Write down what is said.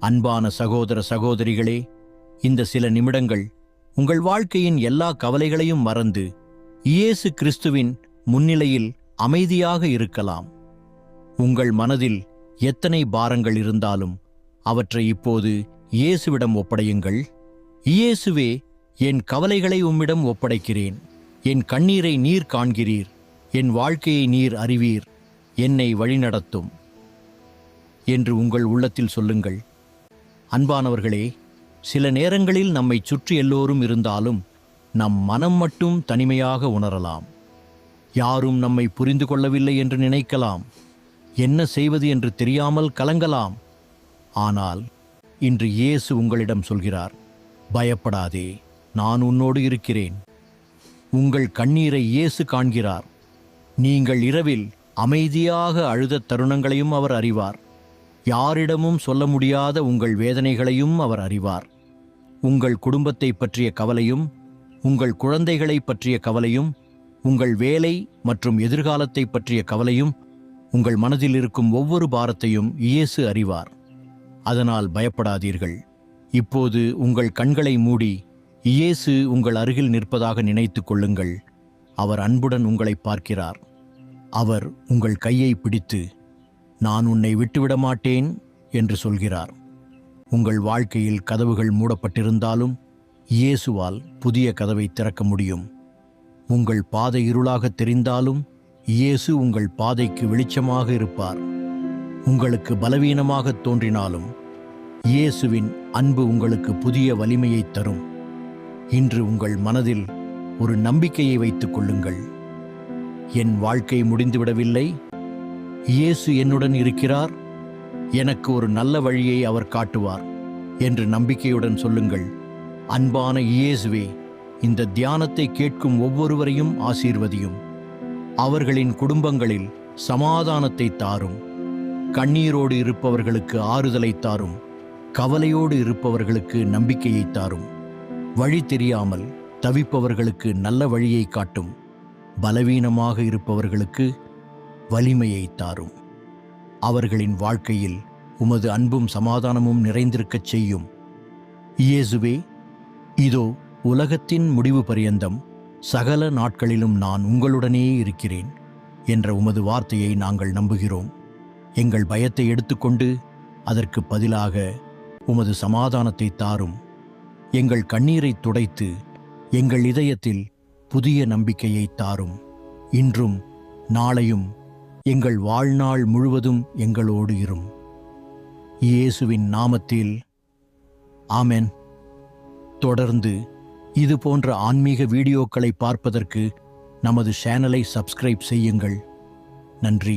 அன்பான சகோதர சகோதரிகளே, இந்த சில நிமிடங்கள் உங்கள் வாழ்க்கையின் எல்லா கவலைகளையும் மறந்து இயேசு கிறிஸ்துவின் முன்னிலையில் அமைதியாக இருக்கலாம். உங்கள் மனதில் எத்தனை பாரங்கள் இருந்தாலும் அவற்றை இப்போது இயேசுவிடம் ஒப்படையுங்கள். இயேசுவே, என் கவலைகளை உம்மிடம் ஒப்படைக்கிறேன். என் கண்ணீரை நீர் காண்கிறீர். என் வாழ்க்கையை நீர் அறிவீர். என்னை வழிநடத்தும் என்று உங்கள் உள்ளத்தில் சொல்லுங்கள். அன்பானவர்களே, சில நேரங்களில் நம்மை சுற்றி எல்லோரும் இருந்தாலும் நம் மனம் மட்டும் தனிமையாக உணரலாம். யாரும் நம்மை புரிந்து கொள்ளவில்லை என்று நினைக்கலாம். என்ன செய்வது என்று தெரியாமல் கலங்கலாம். ஆனால் இன்று இயேசு உங்களிடம் சொல்கிறார், பயப்படாதே, நான் உன்னோடு இருக்கிறேன். உங்கள் கண்ணீரை இயேசு காண்கிறார். நீங்கள் இரவில் அமைதியாக அழுத தருணங்களையும் அவர் அறிவார். யாரிடமும் சொல்ல முடியாத உங்கள் வேதனைகளையும் அவர் அறிவார். உங்கள் குடும்பத்தை பற்றிய கவலையும், உங்கள் குழந்தைகளை பற்றிய கவலையும், உங்கள் வேலை மற்றும் எதிர்காலத்தை பற்றிய கவலையும், உங்கள் மனதில் இருக்கும் ஒவ்வொரு பாரத்தையும் இயேசு அறிவார். அதனால் பயப்படாதீர்கள். இப்போது உங்கள் கண்களை மூடி இயேசு உங்கள் அருகில் நிற்பதாக நினைத்துக் கொள்ளுங்கள். அவர் அன்புடன் உங்களை பார்க்கிறார். அவர் உங்கள் கையை பிடித்து, நான் உன்னை விட்டுவிட மாட்டேன் என்று சொல்கிறார். உங்கள் வாழ்க்கையில் கதவுகள் மூடப்பட்டிருந்தாலும் இயேசுவால் புதிய கதவை திறக்க முடியும். உங்கள் பாதை இருளாக தெரிந்தாலும் இயேசு உங்கள் பாதைக்கு வெளிச்சமாக இருப்பார். உங்களுக்கு பலவீனமாக தோன்றினாலும் இயேசுவின் அன்பு உங்களுக்கு புதிய வலிமையை தரும். இன்று உங்கள் மனதில் ஒரு நம்பிக்கையை வைத்துக் கொள்ளுங்கள். என் வாழ்க்கை முடிந்துவிடவில்லை. இயேசு என்னுடன் இருக்கிறார். எனக்கு ஒரு நல்ல வழியை அவர் காட்டுவார் என்று நம்பிக்கையுடன் சொல்லுங்கள். அன்பான இயேசுவே, இந்த தியானத்தை கேட்கும் ஒவ்வொருவரையும் ஆசீர்வதியும். அவர்களின் குடும்பங்களில் சமாதானத்தை தாரும். கண்ணீரோடு இருப்பவர்களுக்கு ஆறுதலை தாரும். கவலையோடு இருப்பவர்களுக்கு நம்பிக்கையை தாரும். வழி தெரியாமல் தவிப்பவர்களுக்கு நல்ல வழியை காட்டும். பலவீனமாக இருப்பவர்களுக்கு வலிமையை தாரும். அவர்களின் வாழ்க்கையில் உமது அன்பும் சமாதானமும் நிறைந்திருக்கச் செய்யும். இயேசுவே, இதோ உலகத்தின் முடிவு பரியந்தம் சகல நாட்களிலும் நான் உங்களுடனே இருக்கிறேன் என்ற உமது வார்த்தையை நாங்கள் நம்புகிறோம். எங்கள் பயத்தை எடுத்துக்கொண்டு அதற்கு பதிலாக உமது சமாதானத்தை தாரும். எங்கள் கண்ணீரை துடைத்து எங்கள் இதயத்தில் புதிய நம்பிக்கையை தாரும். இன்றும் நாளையும் எங்கள் வாழ்நாள் முழுவதும் எங்களோடு இரும். இயேசுவின் நாமத்தில் ஆமென். தொடர்ந்து இது போன்ற ஆன்மீக வீடியோக்களை பார்ப்பதற்கு நமது சேனலை சப்ஸ்கிரைப் செய்யுங்கள். நன்றி.